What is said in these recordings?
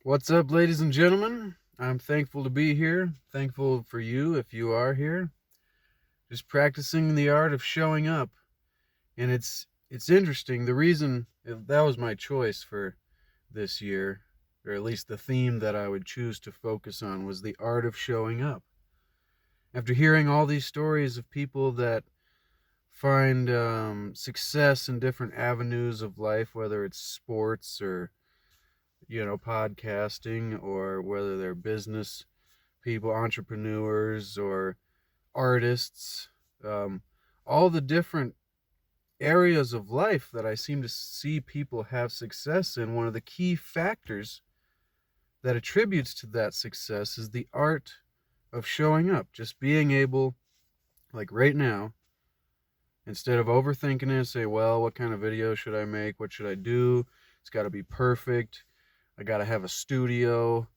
What's up, ladies and gentlemen? I'm thankful to be here. Thankful for you if you are here. Just practicing the art of showing up. And it's interesting. The reason that was my choice for this year, or at least the theme that I would choose to focus on, was the art of showing up. After hearing all these stories of people that find success in different avenues of life, whether it's sports or podcasting, or whether they're business people, entrepreneurs, or artists, um, all the different areas of life that I seem to see people have success in. One of the key factors that attributes to that success is the art of showing up, just being able, like right now, instead of overthinking it, say, well, what kind of video should I make? What should I do? It's got to be perfect. I got to have a studio.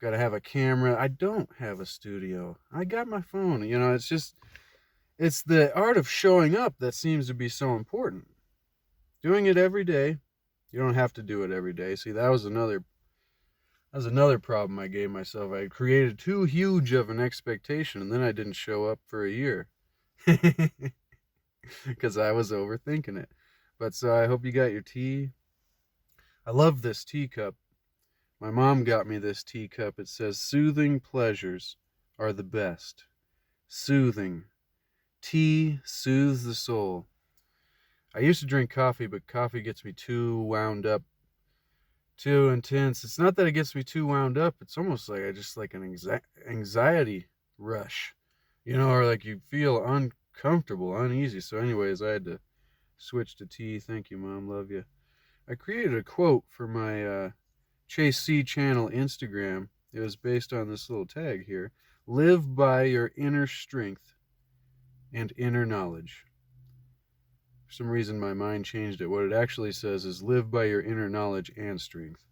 Got to have a camera. I don't have a studio. I got my phone. It's the art of showing up that seems to be so important. Doing it every day. You don't have to do it every day. See, that was another problem I gave myself. I created too huge of an expectation, and then I didn't show up for a year because I was overthinking it. But so I hope you got your tea. I love this teacup. My mom got me this teacup. It says, "Soothing pleasures are the best." Soothing. Tea soothes the soul. I used to drink coffee, but coffee gets me too wound up, too intense. It's not that it gets me too wound up. It's almost like I just like an anxiety rush, or like you feel uncomfortable, uneasy. So anyways, I had to switch to tea. Thank you, Mom. Love you. I created a quote for my Chase C channel Instagram. It was based on this little tag here. Live by your inner strength and inner knowledge. For some reason, my mind changed it. What it actually says is live by your inner knowledge and strength.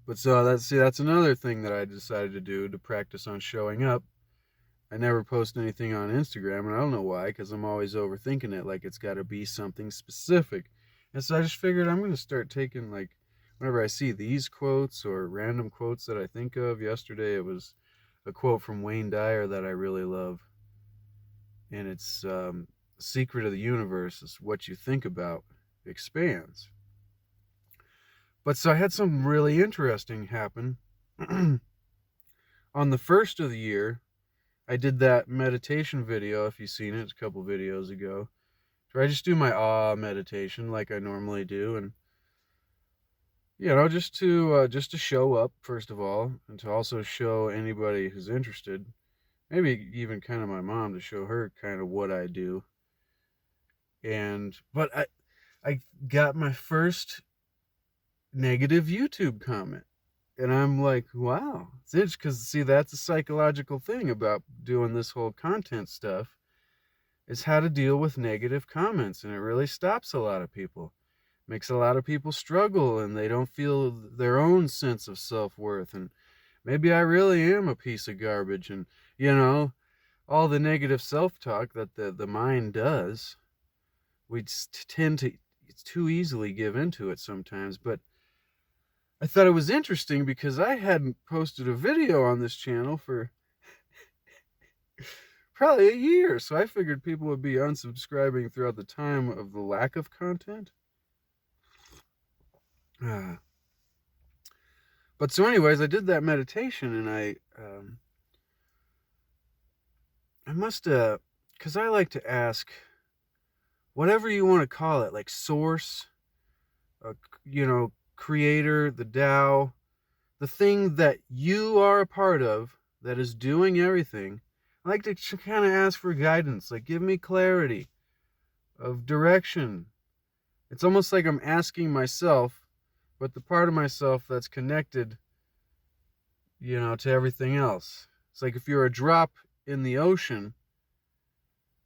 But so that's another thing that I decided to do to practice on showing up. I never post anything on Instagram, and I don't know why, because I'm always overthinking it, like it's got to be something specific. And so I just figured I'm going to start taking, like, whenever I see these quotes or random quotes that I think of. Yesterday it was a quote from Wayne Dyer that I really love. And it's the secret of the universe is what you think about expands. But so I had something really interesting happen. On the first of the year, I did that meditation video, if you've seen it, a couple videos ago, where I just do my meditation like I normally do, and just to show up, first of all, and to also show anybody who's interested, maybe even kind of my mom, to show her kind of what I do. But I got my first negative YouTube comment. And I'm like, wow, it's interesting, because see, that's a psychological thing about doing this whole content stuff, is how to deal with negative comments. And it really stops a lot of people, makes a lot of people struggle, and they don't feel their own sense of self-worth. And maybe I really am a piece of garbage. And, all the negative self-talk that the mind does, we tend to too easily give into it sometimes. But I thought it was interesting because I hadn't posted a video on this channel for probably a year. So I figured people would be unsubscribing throughout the time of the lack of content. But so anyways, I did that meditation, and I must have, because I like to ask, whatever you want to call it, like source, creator, the Tao, the thing that you are a part of that is doing everything. I like to kind of ask for guidance, like give me clarity of direction. It's almost like I'm asking myself, but the part of myself that's connected, to everything else. It's like if you're a drop in the ocean,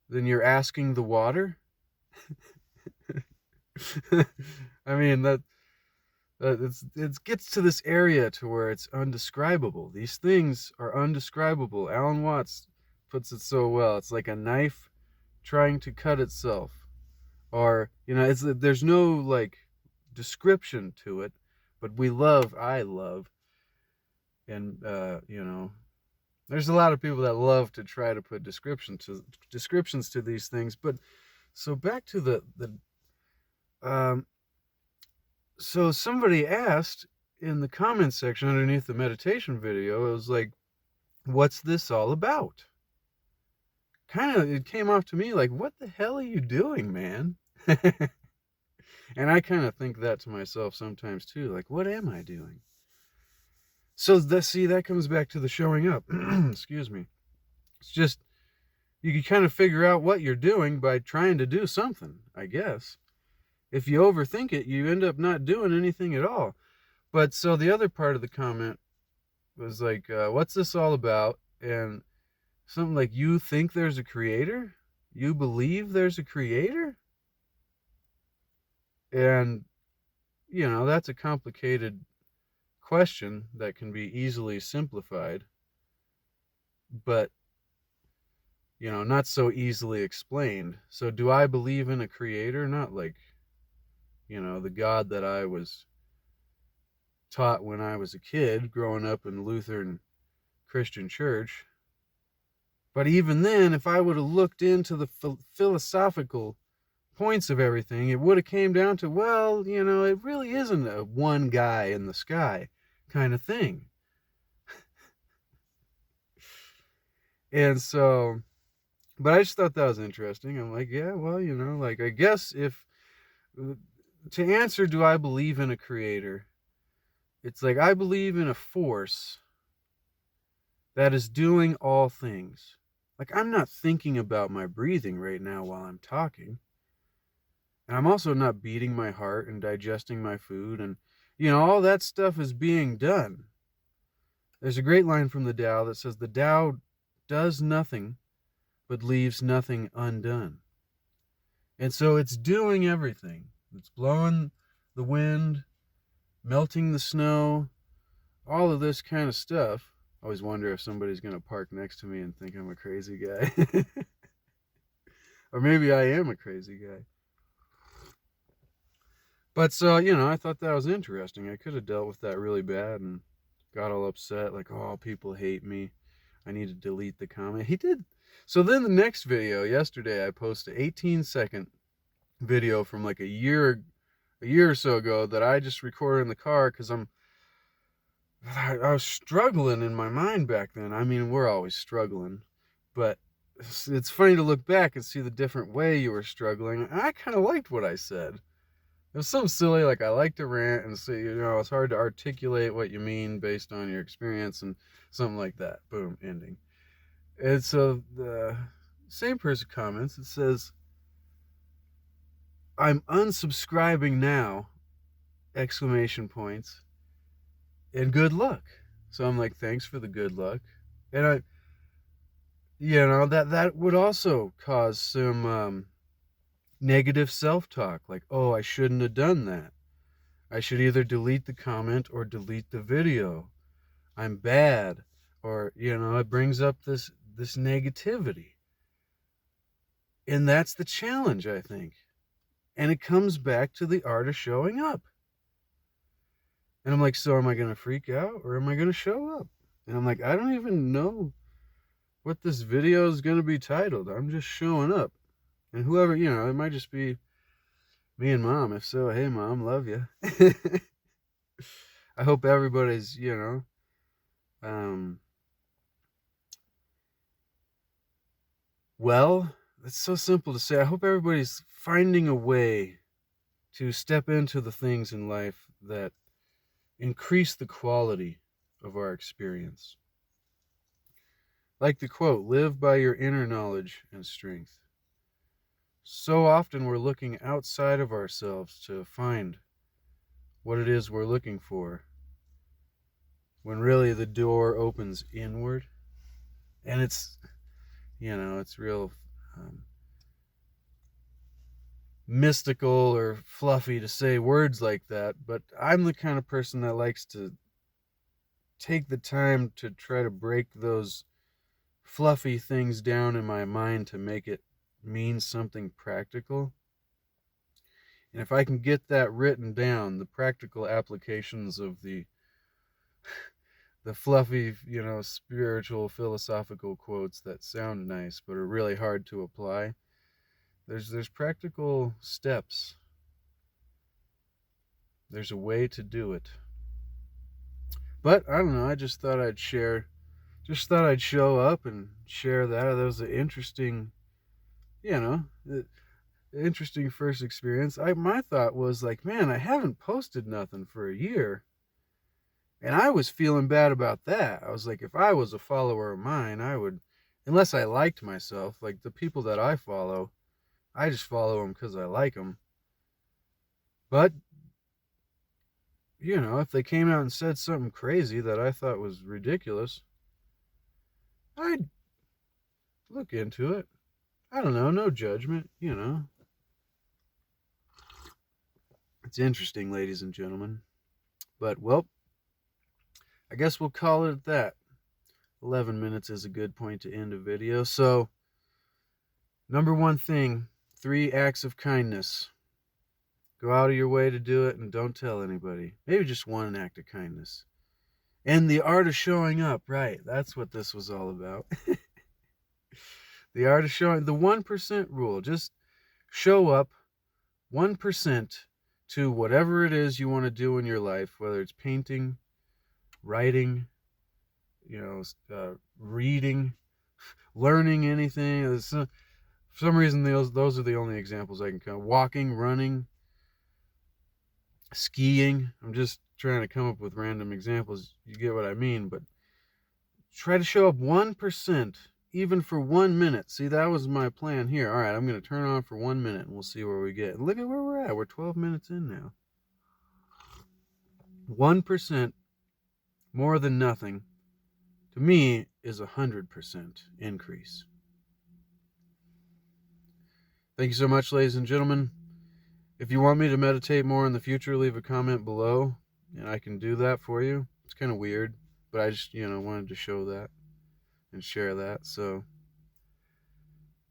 then you're asking the water. I mean, that it gets to this area to where it's undescribable. These things are undescribable. Alan Watts puts it so well. It's like a knife trying to cut itself, or there's no like description to it, but I love, and there's a lot of people that love to try to put descriptions to these things. But so back to the um, so somebody asked in the comment section underneath the meditation video, it was like, what's this all about? Kind of, it came off to me like, what the hell are you doing, man? And I kind of think that to myself sometimes too, like, what am I doing? So that comes back to the showing up. Excuse me. It's just, you can kind of figure out what you're doing by trying to do something, I guess. If you overthink it, you end up not doing anything at all. But so the other part of the comment was like, what's this all about? And something like, you think there's a creator? You believe there's a creator? And, that's a complicated question that can be easily simplified, but, not so easily explained. So do I believe in a creator? Not like, the God that I was taught when I was a kid growing up in Lutheran Christian church. But even then, if I would have looked into the philosophical points of everything, it would have came down to, well, it really isn't a one guy in the sky kind of thing. And so, but I just thought that was interesting. I'm like, yeah, well, like, I guess if, to answer, do I believe in a creator? It's like, I believe in a force that is doing all things. Like, I'm not thinking about my breathing right now while I'm talking. And I'm also not beating my heart and digesting my food. And, all that stuff is being done. There's a great line from the Tao that says, the Tao does nothing but leaves nothing undone. And so it's doing everything. It's blowing the wind, melting the snow, all of this kind of stuff. I always wonder if somebody's going to park next to me and think I'm a crazy guy. Or maybe I am a crazy guy. But so, I thought that was interesting. I could have dealt with that really bad and got all upset, like, oh, people hate me. I need to delete the comment. He did. So then the next video, yesterday, I posted an 18-second video from like a year or so ago that I just recorded in the car because I was struggling in my mind back then. I mean, we're always struggling, but it's funny to look back and see the different way you were struggling. I kind of liked what I said. It was something silly, like I like to rant and say, it's hard to articulate what you mean based on your experience and something like that. Boom, ending. And so the same person comments, it says, I'm unsubscribing now, exclamation points, and good luck. So I'm like, thanks for the good luck. And that would also cause some negative self-talk, like, oh, I shouldn't have done that. I should either delete the comment or delete the video. I'm bad. Or, it brings up this negativity. And that's the challenge, I think. And it comes back to the art of showing up. And I'm like, so am I going to freak out or am I going to show up? And I'm like, I don't even know what this video is going to be titled. I'm just showing up. And whoever, it might just be me and Mom. If so, hey, Mom, love you. I hope everybody's, well, it's so simple to say. I hope everybody's finding a way to step into the things in life that increase the quality of our experience. Like the quote, live by your inner knowledge and strength. So often we're looking outside of ourselves to find what it is we're looking for, when really the door opens inward. And it's, it's real mystical or fluffy to say words like that, but I'm the kind of person that likes to take the time to try to break those fluffy things down in my mind to make it mean something practical. And if I can get that written down, the practical applications of the fluffy, spiritual, philosophical quotes that sound nice but are really hard to apply, there's practical steps. There's a way to do it. But I don't know, I just thought I'd show up and share that. That was an interesting, you know, interesting first experience. My thought was like, man, I haven't posted nothing for a year. And I was feeling bad about that. I was like, if I was a follower of mine, I would, unless I liked myself, like the people that I follow, I just follow them because I like them. But, if they came out and said something crazy that I thought was ridiculous, I'd look into it. I don't know, no judgment, It's interesting, ladies and gentlemen. But, well, I guess we'll call it at that. 11 minutes is a good point to end a video. So, number one thing, 3 acts of kindness. Go out of your way to do it and don't tell anybody. Maybe just one act of kindness. And the art of showing up, right? That's what this was all about. The art of showing, the 1% rule. Just show up 1% to whatever it is you want to do in your life, whether it's painting, writing, reading, learning anything. For some reason, those are the only examples I can come. Walking, running, skiing. I'm just trying to come up with random examples. You get what I mean, but try to show up 1%, even for 1 minute. See, that was my plan here. All right, I'm going to turn on for 1 minute and we'll see where we get. Look at where we're at. We're 12 minutes in now. 1% more than nothing, to me, is 100% increase. Thank you so much, ladies and gentlemen. If you want me to meditate more in the future, leave a comment below, and I can do that for you. It's kind of weird, but I just, wanted to show that and share that. So,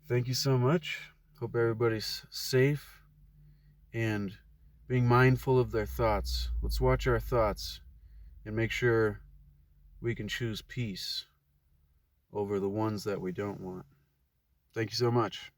thank you so much. Hope everybody's safe and being mindful of their thoughts. Let's watch our thoughts and make sure we can choose peace over the ones that we don't want. Thank you so much.